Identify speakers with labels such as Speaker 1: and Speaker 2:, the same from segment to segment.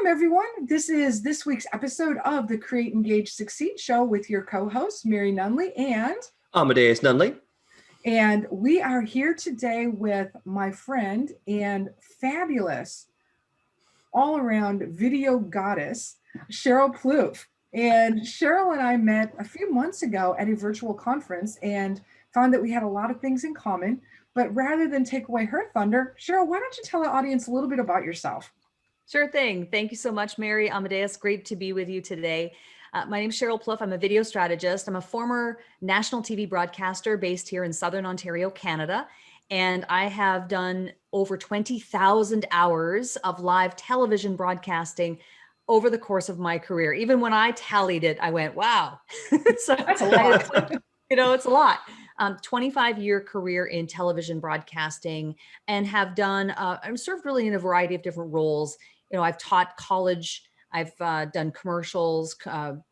Speaker 1: everyone. This is this week's episode of the Create, Engage, Succeed show with your co-hosts, Mary Nunley and
Speaker 2: Amadeus Nunley.
Speaker 1: And we are here today with my friend and fabulous all-around video goddess, Cheryl Plouffe. And Sheryl and I met a few months ago at a virtual conference and found that we had a lot of things in common. But rather than take away her thunder, Sheryl, why don't you tell the audience a little bit about yourself?
Speaker 3: Sure thing. Thank you so much, Mary. Amadeus, great to be with you today. My name is Cheryl Plouffe. I'm a video strategist. I'm a former national TV broadcaster based here in Southern Ontario, Canada. And I have done over 20,000 hours of live television broadcasting over the course of my career. Even when I tallied it, I went, wow.
Speaker 1: So that's a lot.
Speaker 3: It's a lot. 25-year career in television broadcasting and have done, I've served really in a variety of different roles. I've taught college, I've done commercials,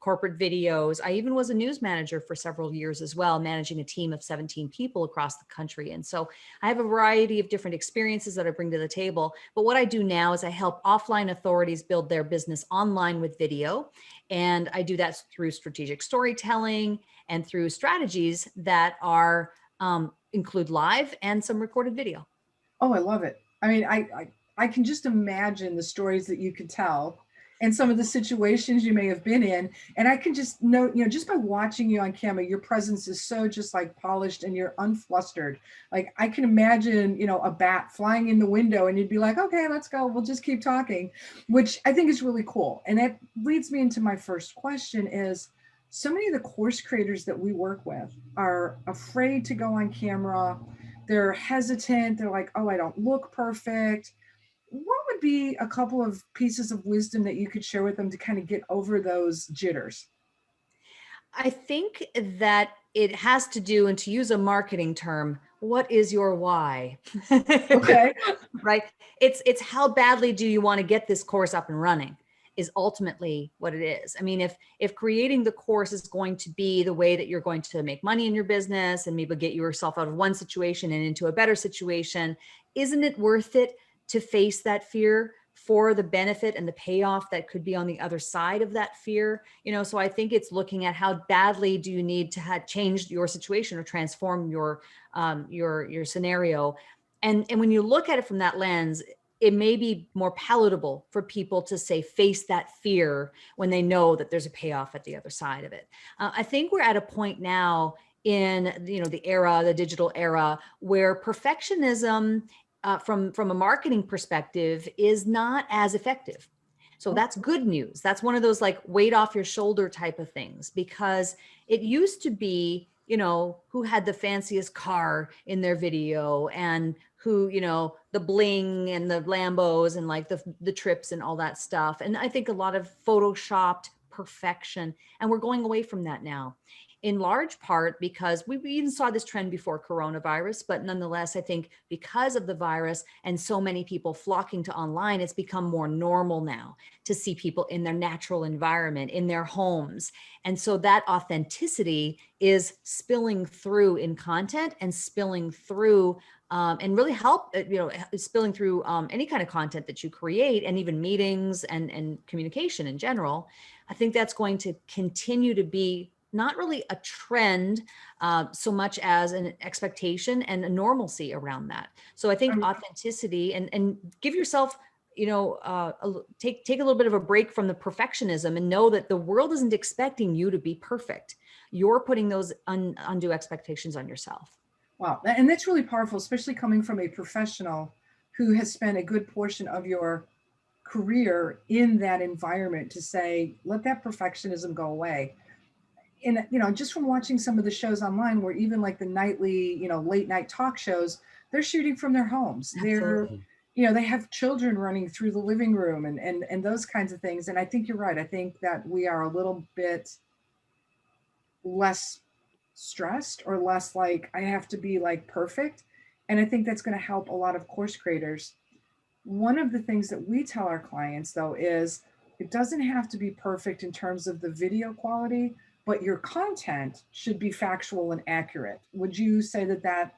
Speaker 3: corporate videos. I even was a news manager for several years as well, managing a team of 17 people across the country. And so I have a variety of different experiences that I bring to the table. But what I do now is I help offline authorities build their business online with video. And I do that through strategic storytelling and through strategies that are include live and some recorded video.
Speaker 1: Oh, I love it. I mean, I can just imagine the stories that you could tell and some of the situations you may have been in. And I can just know, just by watching you on camera, your presence is so just like polished and you're unflustered. Like I can imagine, a bat flying in the window and you'd be like, okay, let's go. We'll just keep talking, which I think is really cool. And that leads me into my first question is, so many of the course creators that we work with are afraid to go on camera. They're hesitant. They're like, oh, I don't look perfect. What would be a couple of pieces of wisdom that you could share with them to kind of get over those jitters?
Speaker 3: I think that it has to do, and to use a marketing term, what is your why?
Speaker 1: Okay.
Speaker 3: Right? It's how badly do you want to get this course up and running is ultimately what it is. I mean, if creating the course is going to be the way that you're going to make money in your business and maybe get yourself out of one situation and into a better situation, isn't it worth it to face that fear for the benefit and the payoff that could be on the other side of that fear? So I think it's looking at how badly do you need to have changed your situation or transform your scenario. And when you look at it from that lens, it may be more palatable for people to say, face that fear when they know that there's a payoff at the other side of it. I think we're at a point now in, the digital era, where perfectionism from a marketing perspective is not as effective. So that's good news. That's one of those like weight off your shoulder type of things, because it used to be, who had the fanciest car in their video and who, the bling and the Lambos and like the trips and all that stuff. And I think a lot of photoshopped perfection, and we're going away from that now, in large part because we even saw this trend before coronavirus, but nonetheless, I think because of the virus and so many people flocking to online, it's become more normal now to see people in their natural environment, in their homes. And so that authenticity is spilling through in content and spilling through and really help, spilling through any kind of content that you create, and even meetings and communication in general. I think that's going to continue to be not really a trend so much as an expectation and a normalcy around that. So I think authenticity and give yourself, take a little bit of a break from the perfectionism and know that the world isn't expecting you to be perfect. You're putting those undue expectations on yourself.
Speaker 1: Wow. And that's really powerful, especially coming from a professional who has spent a good portion of your career in that environment, to say, let that perfectionism go away. And, just from watching some of the shows online, where even like the nightly, late night talk shows, they're shooting from their homes.
Speaker 3: Absolutely.
Speaker 1: They have children running through the living room and those kinds of things. And I think you're right. I think that we are a little bit less stressed, or less like I have to be like perfect. And I think that's going to help a lot of course creators. One of the things that we tell our clients, though, is it doesn't have to be perfect in terms of the video quality, but your content should be factual and accurate. Would you say that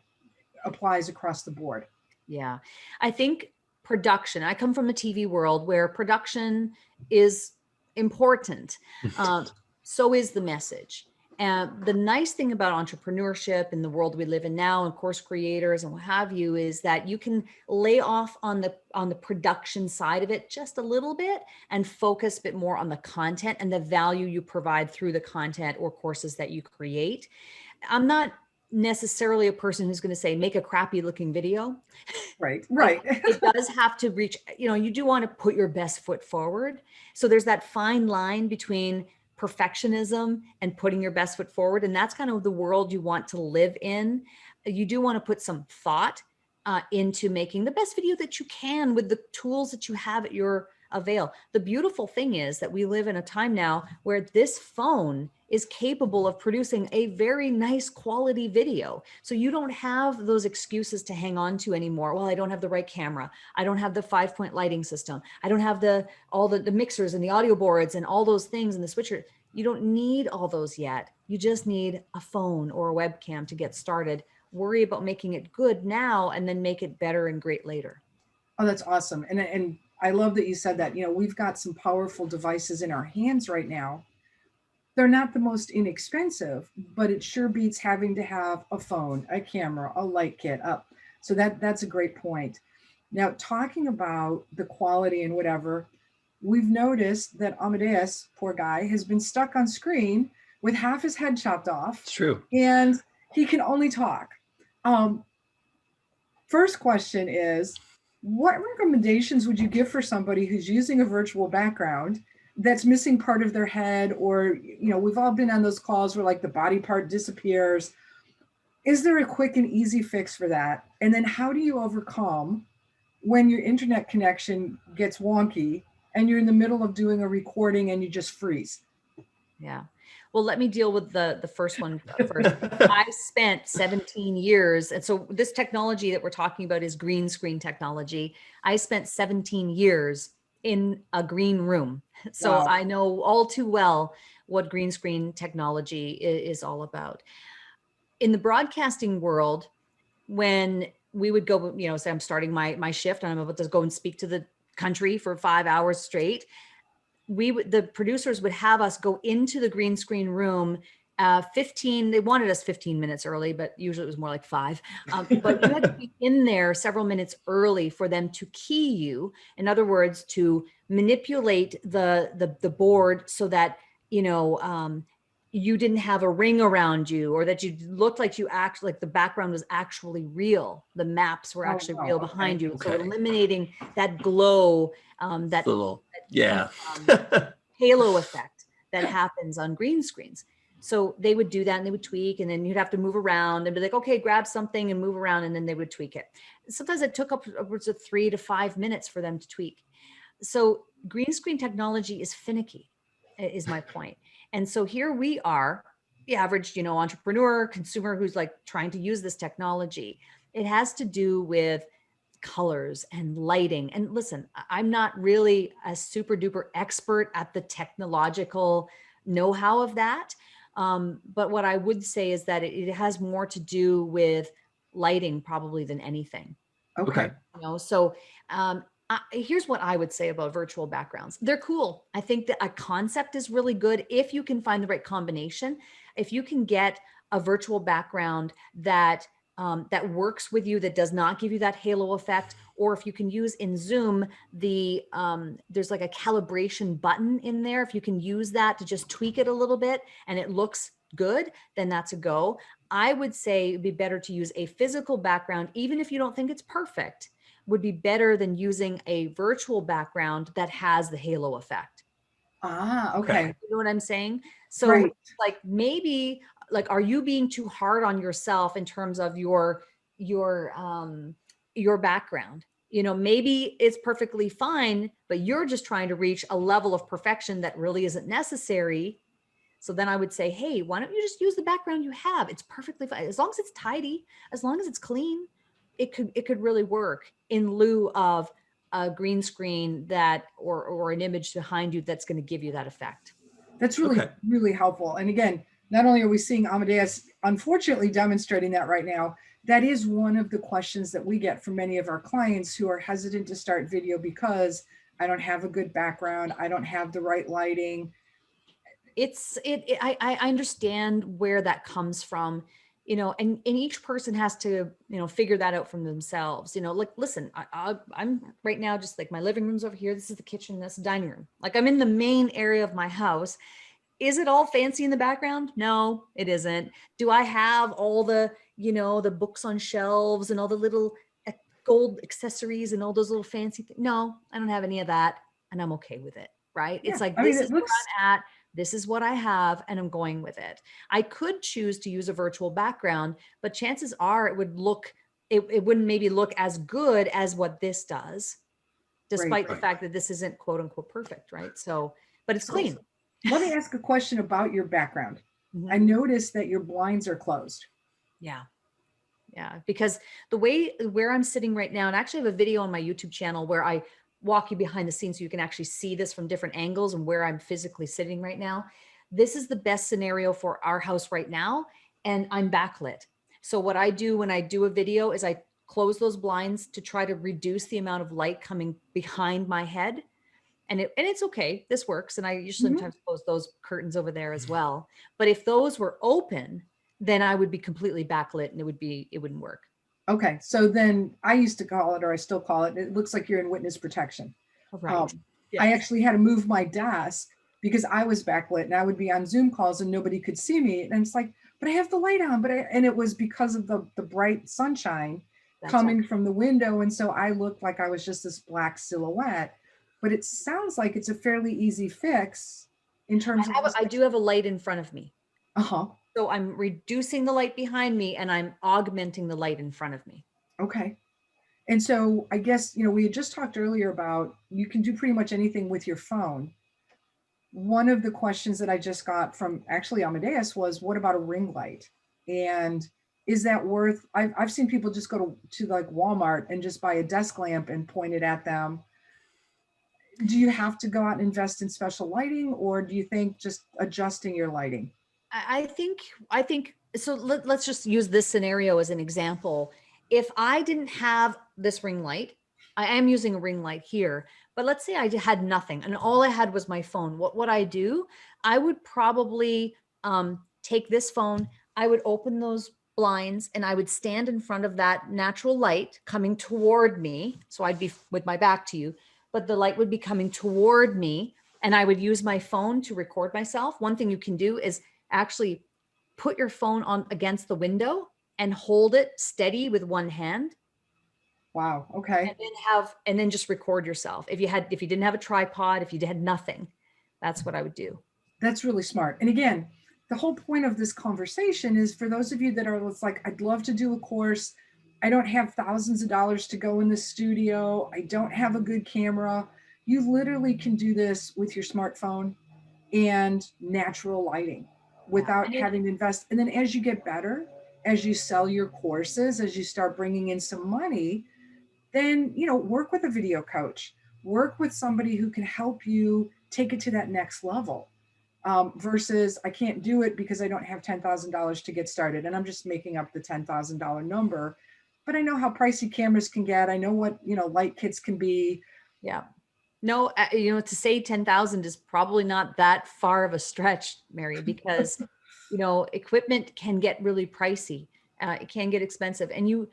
Speaker 1: applies across the board?
Speaker 3: Yeah, I think production. I come from a TV world where production is important. So is the message. And the nice thing about entrepreneurship in the world we live in now, and course creators and what have you, is that you can lay off on the production side of it just a little bit and focus a bit more on the content and the value you provide through the content or courses that you create. I'm not necessarily a person who's going to say, make a crappy looking video.
Speaker 1: Right.
Speaker 3: It does have to reach, you do want to put your best foot forward. So there's that fine line between perfectionism and putting your best foot forward. And that's kind of the world you want to live in. You do want to put some thought into making the best video that you can with the tools that you have at your avail. The beautiful thing is that we live in a time now where this phone is capable of producing a very nice quality video. So you don't have those excuses to hang on to anymore. Well, I don't have the right camera. I don't have the 5-point lighting system. I don't have all the mixers and the audio boards and all those things and the switcher. You don't need all those yet. You just need a phone or a webcam to get started. Worry about making it good now and then make it better and great later.
Speaker 1: Oh, that's awesome. And I love that you said that. We've got some powerful devices in our hands right now. They're not the most inexpensive, but it sure beats having to have a phone, a camera, a light kit up. So that's a great point. Now, talking about the quality and whatever, we've noticed that Amadeus, poor guy, has been stuck on screen with half his head chopped off.
Speaker 2: It's true.
Speaker 1: And he can only talk. First question is, what recommendations would you give for somebody who's using a virtual background that's missing part of their head? Or, we've all been on those calls where like the body part disappears. Is there a quick and easy fix for that? And then how do you overcome when your internet connection gets wonky and you're in the middle of doing a recording and you just freeze?
Speaker 3: Yeah. Well, let me deal with the first one first. I spent 17 years. And so this technology that we're talking about is green screen technology. I spent 17 years in a green room. So
Speaker 1: Wow.
Speaker 3: I know all too well what green screen technology is all about. In the broadcasting world, when we would go, say I'm starting my shift and I'm about to go and speak to the country for 5 hours straight, the producers would have us go into the green screen room 15, they wanted us 15 minutes early, but usually it was more like 5. But you had to be in there several minutes early for them to key you. In other words, to manipulate the board so that, you didn't have a ring around you, or that you looked like like the background was actually real. The maps were actually real behind you. So eliminating that glow, that
Speaker 2: little, yeah.
Speaker 3: halo effect that happens on green screens. So they would do that and they would tweak, and then you'd have to move around and be like, okay, grab something and move around. And then they would tweak it. Sometimes it took upwards of 3 to 5 minutes for them to tweak. So green screen technology is finicky, is my point. And so here we are, the average, entrepreneur, consumer who's like trying to use this technology. It has to do with colors and lighting. And listen, I'm not really a super duper expert at the technological know-how of that. But what I would say is that it has more to do with lighting probably than anything.
Speaker 1: Okay.
Speaker 3: So here's what I would say about virtual backgrounds. They're cool. I think that a concept is really good if you can find the right combination. If you can get a virtual background that works with you, that does not give you that halo effect, or if you can use in Zoom there's like a calibration button in there. If you can use that to just tweak it a little bit and it looks good, then that's a go. I would say it'd be better to use a physical background, even if you don't think it's perfect, would be better than using a virtual background that has the halo effect.
Speaker 1: Okay.
Speaker 3: You know what I'm saying? So
Speaker 1: Right.
Speaker 3: like maybe like, are you being too hard on yourself in terms of your background? Maybe it's perfectly fine, but you're just trying to reach a level of perfection that really isn't necessary. So then I would say, hey, why don't you just use the background you have? It's perfectly fine. As long as it's tidy, as long as it's clean, it could really work in lieu of a green screen or an image behind you that's going to give you that effect.
Speaker 1: That's really, really helpful. And again, Not only are we seeing Amadeus unfortunately demonstrating that right now, that is one of the questions that we get from many of our clients who are hesitant to start video because I don't have a good background, I don't have the right lighting.
Speaker 3: I understand where that comes from, and each person has to, figure that out from themselves, like, listen, I'm right now, just like my living room's over here. This is the kitchen. That's the dining room. Like, I'm in the main area of my house. Is it all fancy in the background? No, it isn't. Do I have all the, the books on shelves and all the little gold accessories and all those little fancy things? No, I don't have any of that. And I'm okay with it. Right.
Speaker 1: Yeah,
Speaker 3: It's like,
Speaker 1: I mean,
Speaker 3: this
Speaker 1: it
Speaker 3: is where
Speaker 1: looks,
Speaker 3: I'm at. This is what I have, and I'm going with it. I could choose to use a virtual background, but chances are it wouldn't maybe look as good as what this does,
Speaker 1: great.
Speaker 3: despite the fact that this isn't quote unquote perfect. Right. So, but it's
Speaker 1: So
Speaker 3: clean.
Speaker 1: let me ask a question about your background.
Speaker 3: Mhm.
Speaker 1: I noticed that your blinds are closed.
Speaker 3: Yeah. Yeah, because where I'm sitting right now, and I actually have a video on my YouTube channel where I walk you behind the scenes so you can actually see this from different angles and where I'm physically sitting right now. This is the best scenario for our house right now, and I'm backlit. So what I do when I do a video is I close those blinds to try to reduce the amount of light coming behind my head. And it's okay. This works. And I usually
Speaker 1: Mhm.
Speaker 3: sometimes close those curtains over there as well. But if those were open, then I would be completely backlit and it wouldn't work.
Speaker 1: Okay, so then I used to call it, or I still call it, it looks like you're in witness protection.
Speaker 3: Right.
Speaker 1: I
Speaker 3: Yes.
Speaker 1: actually had to move my desk because I was backlit and I would be on Zoom calls and nobody could see me. And it's like, but I have the light on, and it was because of the bright sunshine
Speaker 3: That's right.
Speaker 1: coming from the window. And so I looked like I was just this black silhouette. But it sounds like it's a fairly easy fix in terms of
Speaker 3: I do have a light in front of me.
Speaker 1: uh-huh.
Speaker 3: So I'm reducing the light behind me and I'm augmenting the light in front of me.
Speaker 1: Okay. And so I guess, we had just talked earlier about you can do pretty much anything with your phone. One of the questions that I just got from actually Amadeus was, what about a ring light? And is that worth, I've seen people just go to like Walmart and just buy a desk lamp and point it at them. Do you have to go out and invest in special lighting, or do you think just adjusting your lighting?
Speaker 3: I think, so let's just use this scenario as an example. If I didn't have this ring light, I am using a ring light here, but let's say I had nothing and all I had was my phone. What I do, I would probably take this phone, I would open those blinds and I would stand in front of that natural light coming toward me. So I'd be with my back to you, but the light would be coming toward me and I would use my phone to record myself. One thing you can do is actually put your phone on against the window and hold it steady with one hand
Speaker 1: Wow. Okay.
Speaker 3: and then just record yourself. If you didn't have a tripod, if you had nothing, that's what I would do.
Speaker 1: That's really smart. And again, the whole point of this conversation is for those of you that are like, I'd love to do a course. I don't have thousands of dollars to go in the studio. I don't have a good camera. You literally can do this with your smartphone and natural lighting
Speaker 3: Yeah.
Speaker 1: without having to invest. And then as you get better, as you sell your courses, as you start bringing in some money, then, work with a video coach, work with somebody who can help you take it to that next level. Versus I can't do it because I don't have $10,000 to get started. And I'm just making up the $10,000 number, but I know how pricey cameras can get. I know what, light kits can be.
Speaker 3: Yeah. No, to say 10,000 is probably not that far of a stretch, Mary, because, equipment can get really pricey. It can get expensive. And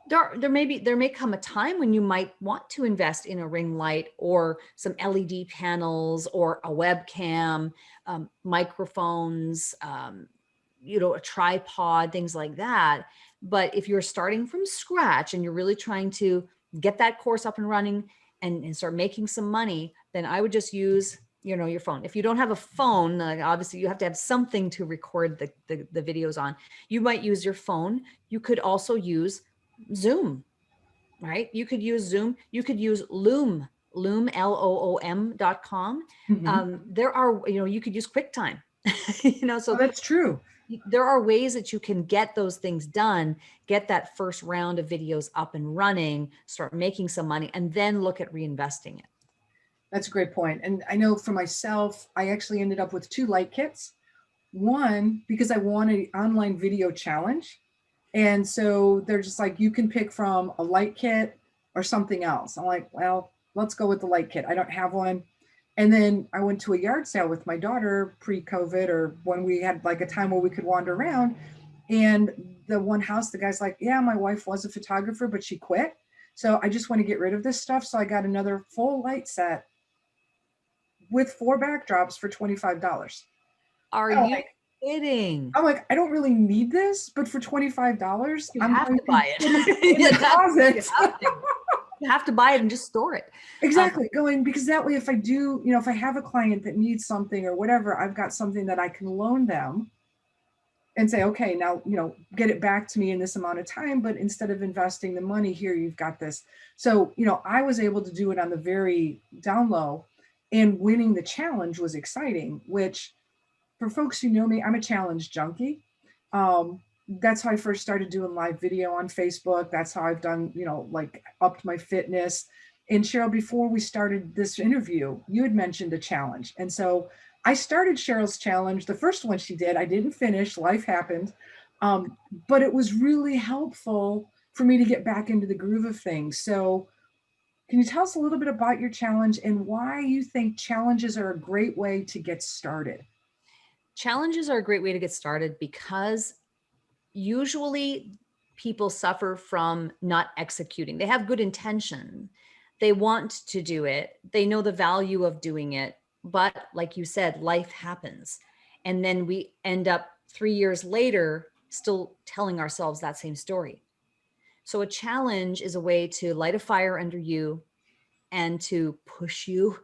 Speaker 3: there may come a time when you might want to invest in a ring light or some LED panels or a webcam, microphones, a tripod, things like that. But if you're starting from scratch and you're really trying to get that course up and running and start making some money, then I would just use, your phone. If you don't have a phone, obviously you have to have something to record the videos on. You might use your phone. You could also use Zoom, right? You could use Zoom. You could use Loom, LOOM.com. There are, you could use QuickTime,
Speaker 1: Oh,
Speaker 3: so
Speaker 1: that's true.
Speaker 3: there are ways that you can get those things done, get that first round of videos up and running, start making some money, and then look at reinvesting it.
Speaker 1: That's a great point. And I know for myself, I actually ended up with two light kits. One, because I want an online video challenge. And so they're just like, you can pick from a light kit or something else. I'm like, well, let's go with the light kit. I don't have one. And then I went to a yard sale with my daughter pre-COVID, or when we had like a time where we could wander around. And the one house, the guy's like, yeah, my wife was a photographer, but she quit. So I just want to get rid of this stuff. So I got another full light set with 4 backdrops for $25.
Speaker 3: Are
Speaker 1: I'm
Speaker 3: you
Speaker 1: like,
Speaker 3: kidding?
Speaker 1: I don't really need this, but for $25,
Speaker 3: You
Speaker 1: I'm
Speaker 3: have
Speaker 1: going
Speaker 3: to buy
Speaker 1: put it
Speaker 3: it.
Speaker 1: in the closet.
Speaker 3: You have to buy it and just store it.
Speaker 1: Exactly. Going, because that way, if I do, if I have a client that needs something or whatever, I've got something that I can loan them and say, okay, now, get it back to me in this amount of time. But instead of investing the money here, you've got this. So, I was able to do it on the very down low, and winning the challenge was exciting, which for folks who know me, I'm a challenge junkie. That's how I first started doing live video on Facebook. That's how I've done, like upped my fitness. And Cheryl, before we started this interview, you had mentioned a challenge. And so I started Cheryl's challenge. The first one she did, I didn't finish, life happened. But it was really helpful for me to get back into the groove of things. So can you tell us a little bit about your challenge and why you think challenges are a great way to get started?
Speaker 3: Challenges are a great way to get started because usually people suffer from not executing. They have good intention. They want to do it. They know the value of doing it. But like you said, life happens. And then we end up 3 years later still telling ourselves that same story. So a challenge is a way to light a fire under you and to push you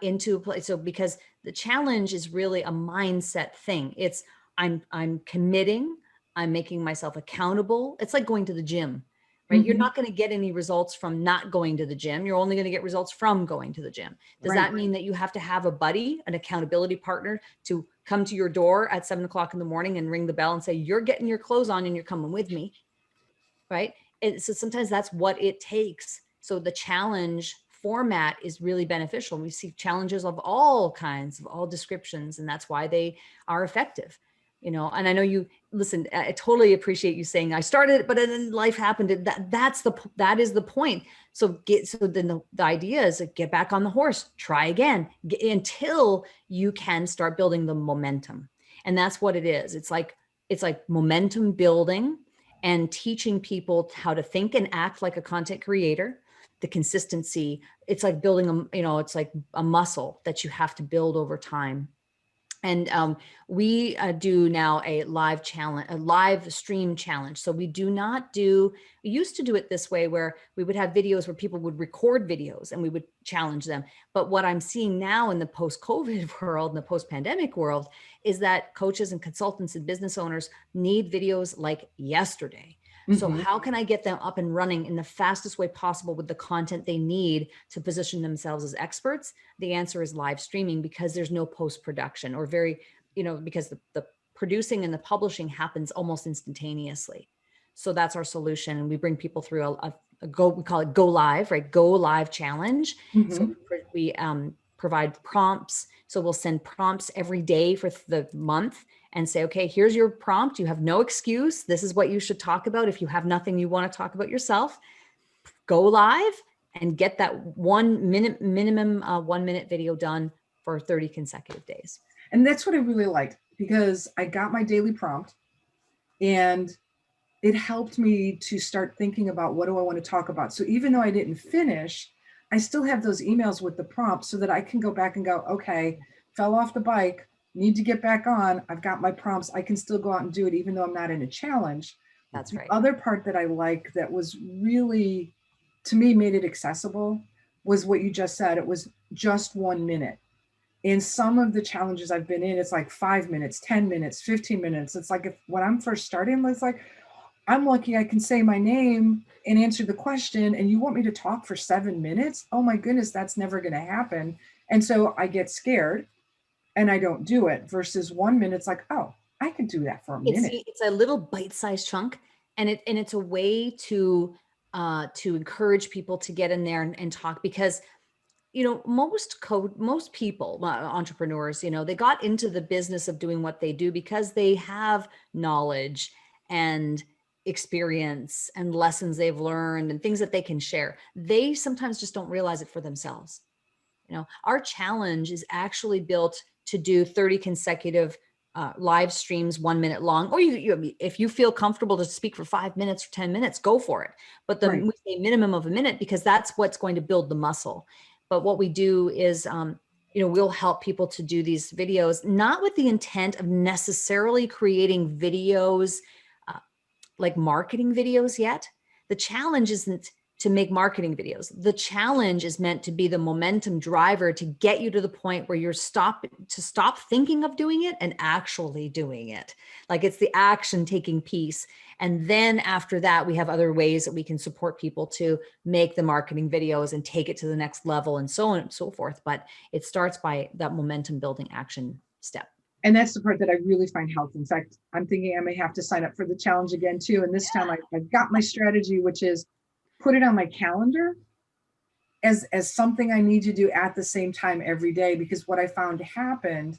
Speaker 3: into a place. So because the challenge is really a mindset thing. It's I'm committing, I'm making myself accountable. It's like going to the gym, right? You're
Speaker 1: Mhm.
Speaker 3: not going to get any results from not going to the gym. You're only going to get results from going to the gym. Does
Speaker 1: Right.
Speaker 3: that mean that you have to have a buddy, an accountability partner to come to your door at 7 o'clock in the morning and ring the bell and say, you're getting your clothes on and you're coming with me, right? And so sometimes that's what it takes. So the challenge format is really beneficial. We see challenges of all kinds, of all descriptions, and that's why they are effective. And I know you listen, I totally appreciate you saying I started, but then life happened. That is the point. So then the idea is to get back on the horse, try again until you can start building the momentum. And that's what it is. It's like momentum building and teaching people how to think and act like a content creator. The consistency, it's like building it's like a muscle that you have to build over time. And we do now a live challenge, a live stream challenge. So we used to do it this way where we would have videos where people would record videos and we would challenge them. But what I'm seeing now in the post-COVID world, in the post-pandemic world, is that coaches and consultants and business owners need videos like yesterday. So
Speaker 1: Mhm.
Speaker 3: how can I get them up and running in the fastest way possible with the content they need to position themselves as experts? The answer is live streaming, because there's no post-production or because the producing and the publishing happens almost instantaneously. So that's our solution. And we bring people through we call it go live, right? Go live challenge. So
Speaker 1: Mhm.
Speaker 3: we provide prompts. So we'll send prompts every day for the month and say, okay, here's your prompt. You have no excuse. This is what you should talk about. If you have nothing you want to talk about yourself, go live and get that 1 minute minimum 1 minute video done for 30 consecutive days.
Speaker 1: And that's what I really liked, because I got my daily prompt and it helped me to start thinking about what do I want to talk about. So even though I didn't finish, I still have those emails with the prompt so that I can go back and go, okay, fell off the bike, need to get back on. I've got my prompts. I can still go out and do it even though I'm not in a challenge.
Speaker 3: That's
Speaker 1: The
Speaker 3: right.
Speaker 1: other part that I like that was really, to me, made it accessible was what you just said. It was just 1 minute. In some of the challenges I've been in, it's like 5 minutes, 10 minutes, 15 minutes. It's like when I'm first starting, it's like, I'm lucky I can say my name and answer the question, and you want me to talk for 7 minutes? Oh my goodness, that's never going to happen. And so I get scared and I don't do it, versus 1 minute's like, oh, I can do that for a minute.
Speaker 3: It's a little bite-sized chunk, and it's a way to encourage people to get in there and talk, because most people, entrepreneurs, they got into the business of doing what they do because they have knowledge and experience and lessons they've learned and things that they can share. They sometimes just don't realize it for themselves. Our challenge is actually built to do 30 consecutive live streams, 1 minute long, or if you feel comfortable to speak for 5 minutes or 10 minutes, go for it. But
Speaker 1: Right.
Speaker 3: we say minimum of a minute because that's what's going to build the muscle. But what we do is, we'll help people to do these videos, not with the intent of necessarily creating videos like marketing videos yet. The challenge isn't to make marketing videos. The challenge is meant to be the momentum driver to get you to the point where you're stop thinking of doing it and actually doing it. Like it's the action taking piece. And then after that, we have other ways that we can support people to make the marketing videos and take it to the next level and so on and so forth. But it starts by that momentum building action step.
Speaker 1: And that's the part that I really find helpful. In fact, I'm thinking I may have to sign up for the challenge again too. And this time I've got my strategy, which is put it on my calendar as something I need to do at the same time every day. Because what I found happened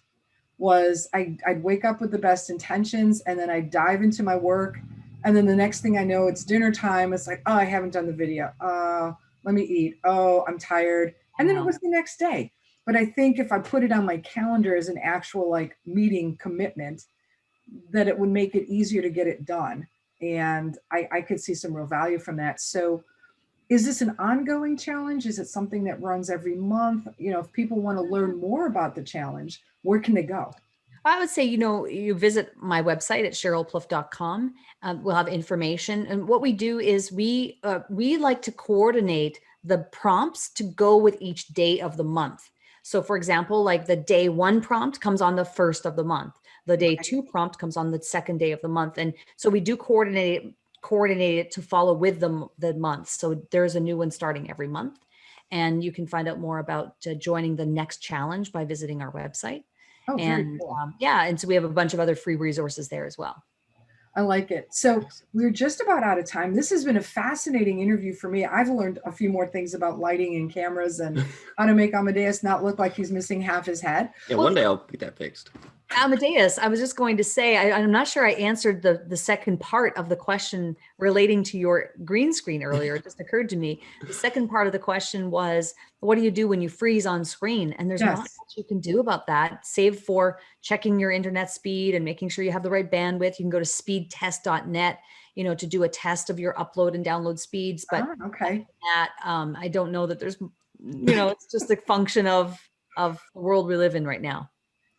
Speaker 1: was I'd wake up with the best intentions and then I'd dive into my work. And then the next thing I know, it's dinner time. It's like, oh, I haven't done the video. Let me eat. Oh, I'm tired. And then it was the next day. But I think if I put it on my calendar as an actual like meeting commitment, that it would make it easier to get it done. And I could see some real value from that. So is this an ongoing challenge? Is it something that runs every month? If people want to learn more about the challenge, where can they go?
Speaker 3: I would say, you visit my website at CherylPlouffe.com. We'll have information. And what we do is we like to coordinate the prompts to go with each day of the month. So for example, like the day 1 prompt comes on the 1st of the month. The day 2 prompt comes on the 2nd day of the month. And so we do coordinate it to follow with the month. So there's a new one starting every month. And you can find out more about joining the next challenge by visiting our website.
Speaker 1: Oh, very cool.
Speaker 3: And so we have a bunch of other free resources there as well.
Speaker 1: I like it. So we're just about out of time. This has been a fascinating interview for me. I've learned a few more things about lighting and cameras and how to make Amadeus not look like he's missing half his head.
Speaker 2: Yeah, one day I'll get that fixed.
Speaker 3: Amadeus, I was just going to say, I'm not sure I answered the second part of the question relating to your green screen earlier. It just occurred to me. The second part of the question was, what do you do when you freeze on screen? And there's not much you can do about that, save for checking your internet speed and making sure you have the right bandwidth. You can go to speedtest.net, to do a test of your upload and download speeds. But I don't know that there's, it's just a function of the world we live in right now.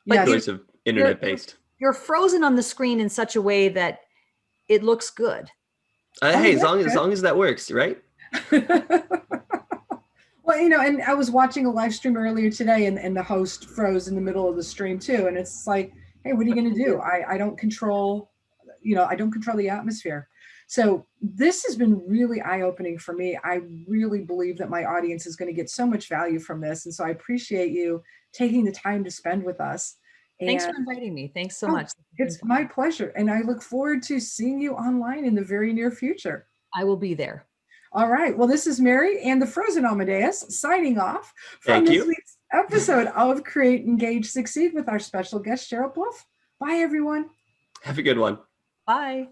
Speaker 2: But choice of internet-based.
Speaker 3: You're frozen on the screen in such a way that it looks good.
Speaker 2: Hey, as long as that works, right?
Speaker 1: Well, and I was watching a live stream earlier today, and the host froze in the middle of the stream too. And it's like, hey, what are you going to do? I don't control, I don't control the atmosphere. So this has been really eye-opening for me. I really believe that my audience is going to get so much value from this. And so I appreciate you taking the time to spend with us.
Speaker 3: Thanks for inviting me. Thanks so much.
Speaker 1: It's my pleasure. And I look forward to seeing you online in the very near future.
Speaker 3: I will be there.
Speaker 1: All right. Well, this is Mary and the Frozen Amadeus signing off from this week's episode of Create, Engage, Succeed with our special guest, Cheryl Plouffe. Bye, everyone.
Speaker 2: Have a good one.
Speaker 3: Bye.